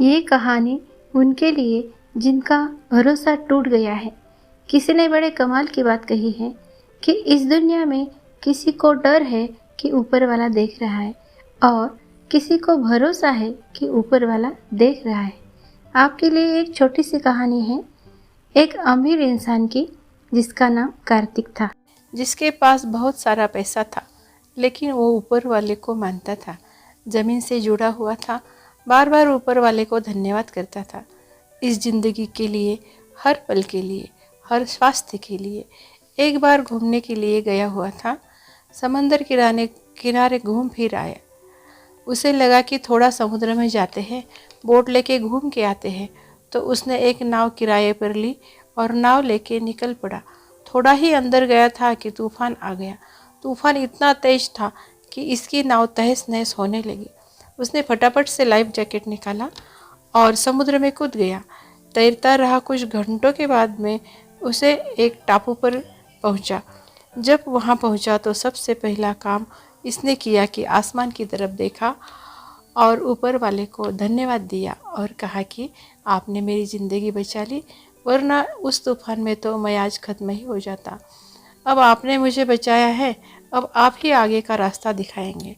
ये कहानी उनके लिए जिनका भरोसा टूट गया है। किसी ने बड़े कमाल की बात कही है कि इस दुनिया में किसी को डर है कि ऊपर वाला देख रहा है और किसी को भरोसा है कि ऊपर वाला देख रहा है। आपके लिए एक छोटी सी कहानी है एक अमीर इंसान की जिसका नाम कार्तिक था, जिसके पास बहुत सारा पैसा था, लेकिन वो ऊपर वाले को मानता था, ज़मीन से जुड़ा हुआ था, बार बार ऊपर वाले को धन्यवाद करता था। इस ज़िंदगी के लिए, हर पल के लिए, हर स्वास्थ्य के लिए एक बार घूमने के लिए गया हुआ था। समंदर किनारे घूम फिर आया। उसे लगा कि थोड़ा समुद्र में जाते हैं, बोट लेके घूम के आते हैं, तो उसने एक नाव किराए पर ली और नाव लेके निकल पड़ा। थोड़ा ही अंदर गया था कि तूफान आ गया। तूफान इतना तेज था कि इसकी नाव तहस नहस होने लगी। उसने फटाफट से लाइफ जैकेट निकाला और समुद्र में कूद गया। तैरता रहा। कुछ घंटों के बाद में उसे एक टापू पर पहुंचा। जब वहां पहुंचा तो सबसे पहला काम इसने किया कि आसमान की तरफ देखा और ऊपर वाले को धन्यवाद दिया और कहा कि आपने मेरी ज़िंदगी बचा ली, वरना उस तूफान में तो मैं आज ख़त्म ही हो जाता। अब आपने मुझे बचाया है, अब आप ही आगे का रास्ता दिखाएंगे।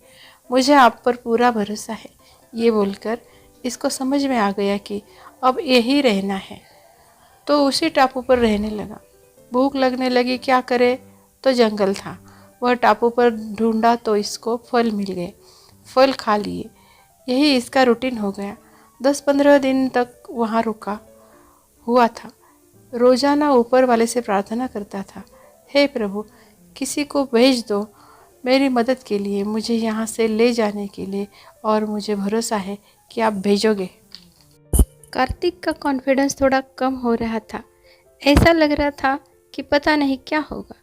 मुझे आप पर पूरा भरोसा है। ये बोलकर इसको समझ में आ गया कि अब यही रहना है, तो उसी टापू पर रहने लगा। भूख लगने लगी, क्या करे, तो जंगल था। वह टापू पर ढूंढा तो इसको फल मिल गए। फल खा लिए। यही इसका रूटीन हो गया। 10-15 दिन तक वहाँ रुका हुआ था। रोजाना ऊपर वाले से प्रार्थना करता था, हे प्रभु, किसी को भेज दो मेरी मदद के लिए, मुझे यहाँ से ले जाने के लिए, और मुझे भरोसा है कि आप भेजोगे। कार्तिक का कॉन्फिडेंस थोड़ा कम हो रहा था। ऐसा लग रहा था कि पता नहीं क्या होगा,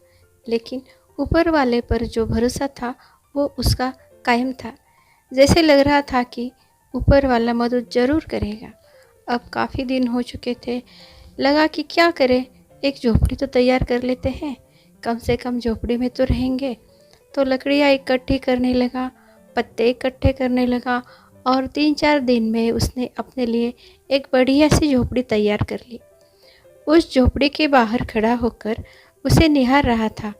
लेकिन ऊपर वाले पर जो भरोसा था वो उसका कायम था। जैसे लग रहा था कि ऊपर वाला मदद ज़रूर करेगा। अब काफ़ी दिन हो चुके थे। लगा कि क्या करें, एक झोपड़ी तो तैयार कर लेते हैं, कम से कम झोपड़ी में तो रहेंगे। तो लकड़ियाँ इकट्ठी करने लगा, पत्ते इकट्ठे करने लगा और 3-4 दिन में उसने अपने लिए एक बढ़िया सी झोपड़ी तैयार कर ली। उस झोपड़ी के बाहर खड़ा होकर उसे निहार रहा था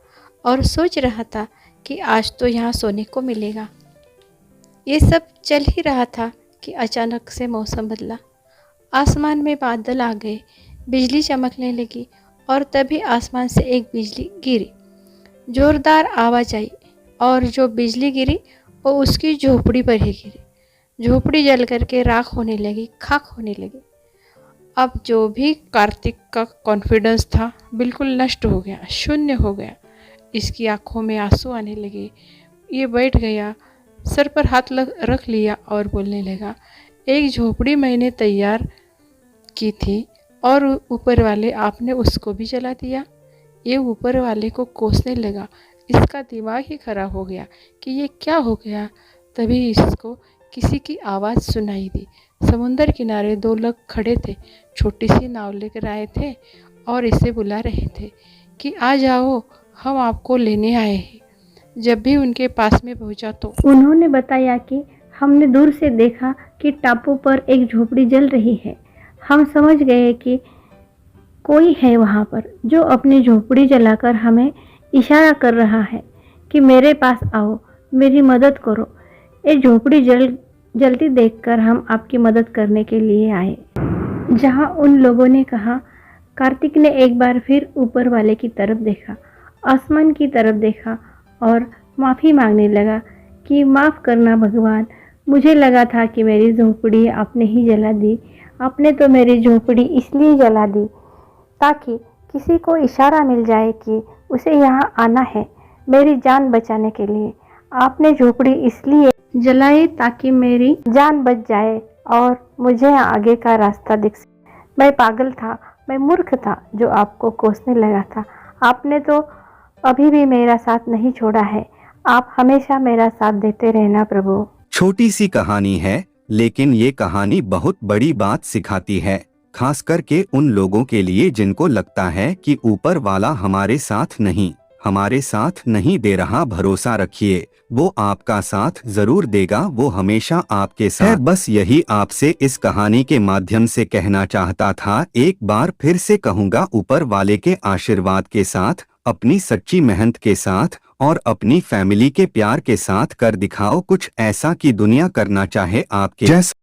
और सोच रहा था कि आज तो यहाँ सोने को मिलेगा। ये सब चल ही रहा था कि अचानक से मौसम बदला। आसमान में बादल आ गए, बिजली चमकने लगी और तभी आसमान से एक बिजली गिरी। ज़ोरदार आवाज़ आई और जो बिजली गिरी वो उसकी झोपड़ी पर ही गिरी। झोपड़ी जल करके राख होने लगी, खाक होने लगी। अब जो भी कार्तिक का कॉन्फिडेंस था बिल्कुल नष्ट हो गया, शून्य हो गया। इसकी आंखों में आंसू आने लगे। ये बैठ गया, सर पर हाथ रख लिया और बोलने लगा, एक झोपड़ी मैंने तैयार की थी और ऊपर वाले आपने उसको भी जला दिया। ये ऊपर वाले को कोसने लगा। इसका दिमाग ही खराब हो गया कि ये क्या हो गया। तभी इसको किसी की आवाज़ सुनाई दी। समुंदर किनारे 2 लोग खड़े थे, छोटी सी नाव लेकर आए थे और इसे बुला रहे थे कि आ जाओ, हम आपको लेने आए हैं। जब भी उनके पास में पहुंचा तो उन्होंने बताया कि हमने दूर से देखा कि टापू पर एक झोपड़ी जल रही है। हम समझ गए कि कोई है वहाँ पर जो अपनी झोपड़ी जलाकर हमें इशारा कर रहा है कि मेरे पास आओ, मेरी मदद करो। ये झोपड़ी जलती देखकर हम आपकी मदद करने के लिए आए। जहाँ उन लोगों ने कहा, कार्तिक ने एक बार फिर ऊपर वाले की तरफ देखा, आसमान की तरफ देखा और माफ़ी मांगने लगा कि माफ़ करना भगवान, मुझे लगा था कि मेरी झोपड़ी आपने ही जला दी। आपने तो मेरी झोपड़ी इसलिए जला दी ताकि किसी को इशारा मिल जाए कि उसे यहाँ आना है मेरी जान बचाने के लिए। आपने झोपड़ी इसलिए जलाई ताकि मेरी जान बच जाए और मुझे आगे का रास्ता दिख सके। मैं पागल था, मैं मूर्ख था जो आपको कोसने लगा था। आपने तो अभी भी मेरा साथ नहीं छोड़ा है। आप हमेशा मेरा साथ देते रहना प्रभु। छोटी सी कहानी है, लेकिन ये कहानी बहुत बड़ी बात सिखाती है, खास करके उन लोगों के लिए जिनको लगता है कि ऊपर वाला हमारे साथ नहीं, हमारे साथ नहीं दे रहा, भरोसा रखिए वो आपका साथ जरूर देगा, वो हमेशा आपके साथ है। बस यही आपसे इस कहानी के माध्यम से कहना चाहता था। एक बार फिर से कहूँगा, ऊपर वाले के आशीर्वाद के साथ, अपनी सच्ची मेहनत के साथ और अपनी फैमिली के प्यार के साथ कर दिखाओ कुछ ऐसा कि दुनिया करना चाहे आपके जैसा।